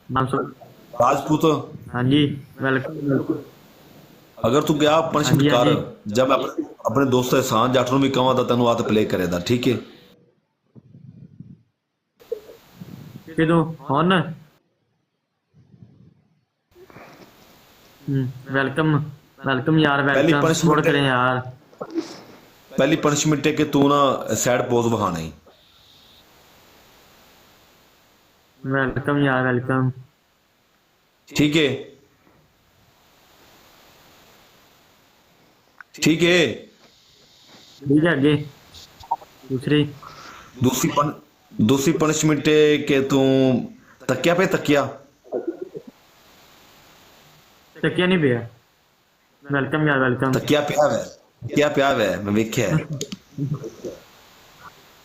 राजपूत। हाँ जी वेलकम। अगर तू गया हाँ पनिशमेंट जी हाँ कर, जी जब अपने दोस्त एहसान जट नूं भी कहां दा तेनों आत प्ले करे दा, ठीक है? किदों हुन वेलकम वेलकम यार पहली वेलकम सपोर्ट पनिशमेंट करें यार। पहली पनिशमेंट है कि तू ना सैड पोज बहाना ही, वेलकम यार वेलकम। ठीक है? ठीक है। ठीक है आगे दूसरी। दूसरी पन दूसरी पनिशमेंट है कि तू तकिया पे तकिया तकिया नहीं पिया। वेलकम यार वेलकम। तकिया पिया वै, तकिया पिया वै, मैं वेख्या है।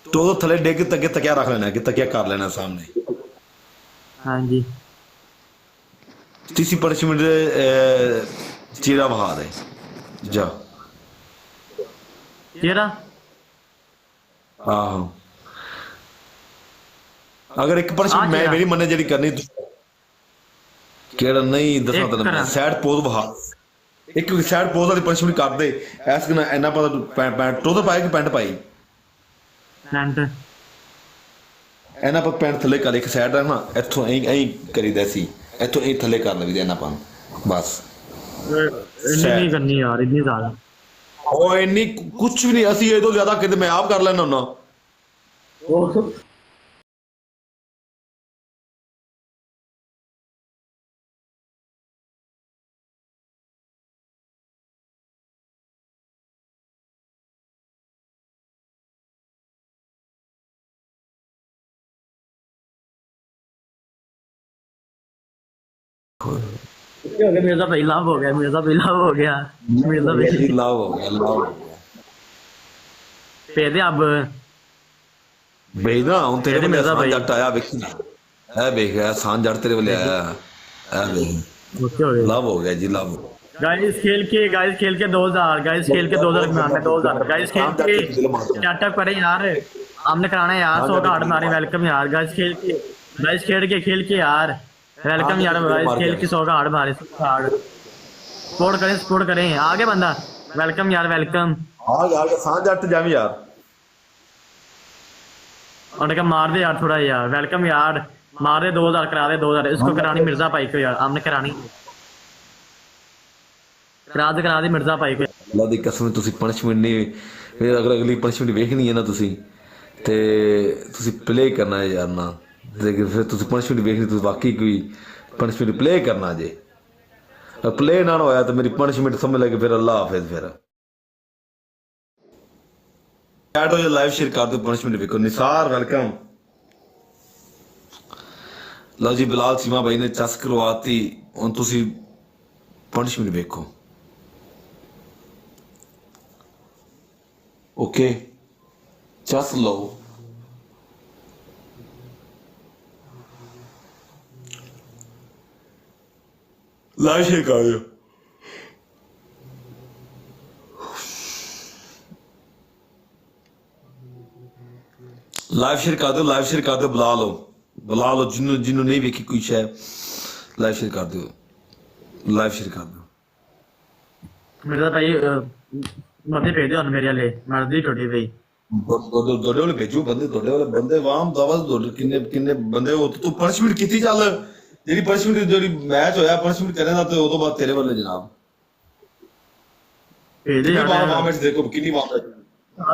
तो वो थले डिग तके तकिया रख लेना, कि तकिया कर लेना सामने। हाँ जी तीसरी पनिशमेंट चीरा बहा दे जा। तेरा आहो, अगर एक पनिशमेंट आ मैं तेरा मेरी मन्ने जेडी करनी केड़ा नहीं दसना एक तेन मैं करा सैड पोज बहा, एक सैड पोज वाली पनिशमेंट कर दे। ऐस करना इन्ना पता पैंट ट्रोजर पाया कि पैंट पाई, पैंट इन्ना पर पैंट थले कर, एक सैड रखना इथों ऐ करीदा सी, इथों ऐ थले कर लवी इन्ना पन बस इन्नी नहीं सैड। करनी यार इतनी ज्यादा। ओ इन्नी कुछ भी नहीं, असी ये तो ज्यादा कहते मैं आप कर लेना हुन्ना। मेरा पहला हो गया मेरा पहला हो गया मेरा हो गया जी, पहला लव हो गया, लव हो गया। पे दे अब भेजना हूं तेरे पे दे वाले मेरा आसान भाई। जट आया वेखी ना, ऐ वेख आसान जट तेरे वाले आया, ऐ वेख ओके हो गए लव हो गया जी, लव। गाइस खेल के 2000 गाइस खेल के 2000 बनाना 2000 गाइस खेल आसान जट के तेरे दिल मार दो, स्टार्टअप करें यार। हमने कराना है यार आसान 100 जट का तेरे हार्ड दिल मारे मार दो, वेलकम यार गाइस खेल के यार आसान वेलकम जट यार तेरे दिल गाइस मार खेल गया। के 100 का हार्ड मारे 100 का हार्ड सपोर्ट करें आगे बंदा वेलकम यार वेलकम। आ गया आसान जट जावी यार। उन्होंने कहा मार दे यार थोड़ा यार वेलकम यार मार दे 2000 करा दे 2000 इसको करानी मिर्जा भाई को यार हमने करानी करा दे मिर्जा भाई को। अल्लाह दी कसम तुसी पनिशमेंट नहीं, फिर अगर अगली पनिशमेंट वेखनी है ना तुसी ते तुसी प्ले करना है यार ना, लेकिन फिर तुसी पनिशमेंट वेखनी तुसी वाकई कोई पनिशमेंट प्ले करना जे, प्ले ना होया तो मेरी पनिशमेंट समझ लगे फिर अल्लाह हाफिज। फिर ऐड हो जा लाइव शेयर कर दो, पनिशमेंट वेखो। निसार वेलकम। लो जी बिलाल चीमा भाई ने चस करवाती, हुन तुसी पनिशमेंट वेखो। ओके चस लो, लाइव शेयर कर दो। लाइव शेयर कर दो, लाइव शेयर कर दो, बुला लो जिन्हों जिन्हों नहीं वेखी कोई शय, लाइव शेयर कर दो, लाइव शेयर कर दो। मिर्जा भाई मते भेज दो मेरे वाले मर्जी टोटी भाई दौड़े वाले भेजो बंदे, दौड़े वाले बंदे वाम दवा दौड़ किन्ने किन्ने बंदे हो तू पनिशमेंट कीती चल, जेडी पनिशमेंट जेडी मैच होया पनिशमेंट करेगा तो उदों बाद तेरे वाले जनाब भेज दे कितनी बार यार। वहां मैच देखो कितनी बार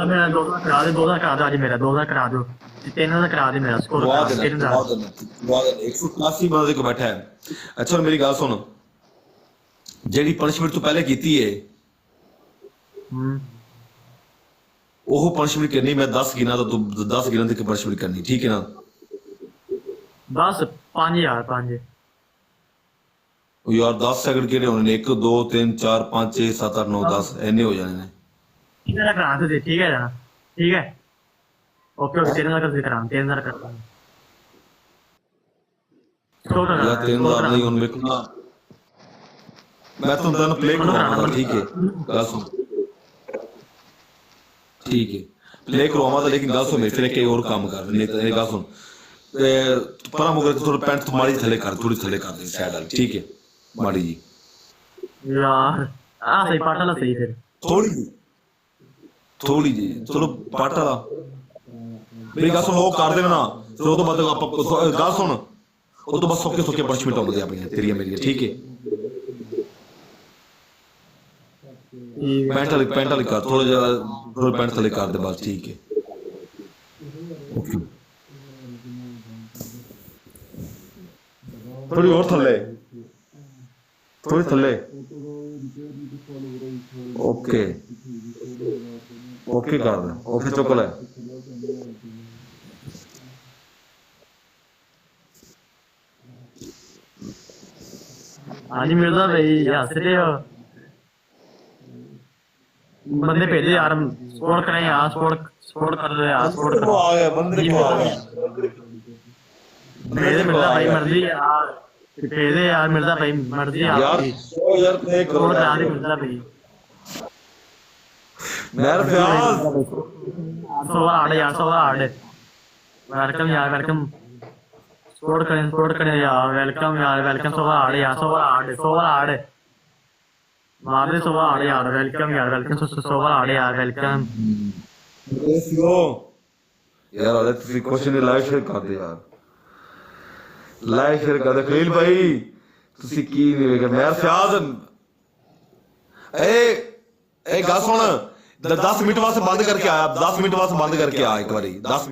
मेरा 2000 करा दे 2000 करा दो आज मेरा 2000 करा दो 3000 करा दे मेरा स्कोर दुआ करा देना, 3000। दुआ देना, दुआ देना। 183 बंदे को बैठा है। अच्छा और मेरी गल सुन, जेडी पनिशमेंट तू पहले कीती है ਉਹ ਪਨਿਸ਼ਮੈਂਟ ਕਰਨੀ, ਮੈਂ 10 ਗਿਣਾ ਤਾਂ ਤੂੰ 10 ਗਿਣਾ ਦੀ ਪਨਿਸ਼ਮੈਂਟ ਕਰਨੀ, ਠੀਕ ਹੈ ਨਾ? बस 5000 5 ਉਹ ਯਾਰ 10 ਸੈਕਿੰਡ ਕਿਹੜੇ ਹੋਣੇ ਨੇ? 1 2 3 4 5 6 7 8 9 10 ਇੰਨੇ ਹੋ ਜਾਣੇ ਨੇ। मेरा करा दो ठीक है जाना ठीक है ओके ओके 3000 कर करा 3000 कर ਯਾਰ 3000 ਨਹੀਂ ਹੁਣ ਵੇਖਣਾ, ਮੈਂ ਤੁਹਾਨੂੰ ਤੈਨੂੰ ਪਲੇ ਕਰਵਾਉਣਾ, ਠੀਕ ਹੈ? ਗੱਲ ਸੁਣ, ठीक है प्ले करवावा था, लेकिन गल सुन मेरी फिर एक और काम कर, नहीं तो गल सुन ਤੇ ਪਰਾਂ ਮੁਗਰ ਥੋੜਾ ਪੈਂਟ ਮਾੜੀ ਥੱਲੇ ਕਰ, ਥੋੜੀ ਥੱਲੇ ਕਰ ਦੇ ਸਾਈਡ ਵਾਲੀ, ਠੀਕ ਹੈ ਮਾੜੀ ਜੀ ਯਾਰ ਆ ਸਹੀ ਪਾਟਾ ਲਾ ਸਹੀ ਫਿਰ ਥੋੜੀ ਜੀ ਚਲੋ ਪੱਟ ਵਾਲਾ ਮੇਰੀ ਗੱਲ ਸੁਣ, ਉਹ ਕਰ ਦੇਣਾ ਨਾ ਫਿਰ ਉਹ ਤੋਂ ਬਾਅਦ ਆਪਾਂ ਗੱਲ ਸੁਣ, ਉਹ ਤੋਂ ਬਾਅਦ ਸੌਕੇ ਸੌਕੇ ਪਨਿਸ਼ਮੈਂਟ ਆਉਂਦੀਆਂ ਆਪਣੀਆਂ ਤੇਰੀਆਂ ਮੇਰੀਆਂ, ਠੀਕ ਹੈ ਪੈਂਟ ਵਾਲੀ ਕਰ, ਥੋੜਾ ਜਿਹਾ ਥੋੜਾ ਪੈਂਟ ਥੱਲੇ ਕਰ ਦੇ ਬਸ, ਠੀਕ ਹੈ ਥੋੜੀ ਹੋਰ ਥੱਲੇ, ਥੋੜੀ ਥੱਲੇ, ਓਕੇ ਓਕੇ ਕਰ ਦੇ, ਓਕੇ ਚੁੱਕ ਲੈ ਹਾਂਜੀ ਮਿਰਜ਼ਾ ਭਾਈ ਹੱਸ ਰਹੇ ਹੋ बंदे भेजे यार सपोर्ट करें यार सपोर्ट कर रहे यार सपोर्ट करो आ गया बंदे को आ गया भेजे मिर्जा भाई मर्जी यार भेजे यार मिर्जा भाई मर्जी यार आपकी यार प्ले करो सपोर्ट करा दे मिर्जा भाई मेरे प्यार 108 यार 108 वेलकम यार वेलकम सपोर्ट करें यार वेलकम 108 यार 108 मार दे 108 यार वेलकम 108 यार वेलकम यार अरे ਤੁਸੀਂ ਕੁਛ ਨਹੀਂ ਲਾਈਵ ਸ਼ੇਅਰ ਕਰਦੇ ਯਾਰ, ਲਾਈਵ ਸ਼ੇਅਰ ਕਰਦੇ ਖਲੀਲ ਭਾਈ, ਤੁਸੀਂ ਕੀ ਨਹੀਂ ਵੇਖ ਮੇਰਾ ਫਿਆਜ਼ ਇਹ ਗੱਲ ਸੁਣ 10 ਮਿੰਟ ਵਾਸਤੇ ਬੰਦ ਕਰਕੇ ਆਇਆ, 10 ਮਿੰਟ ਵਾਸਤੇ ਬੰਦ ਕਰਕੇ ਆ ਇੱਕ ਵਾਰੀ 10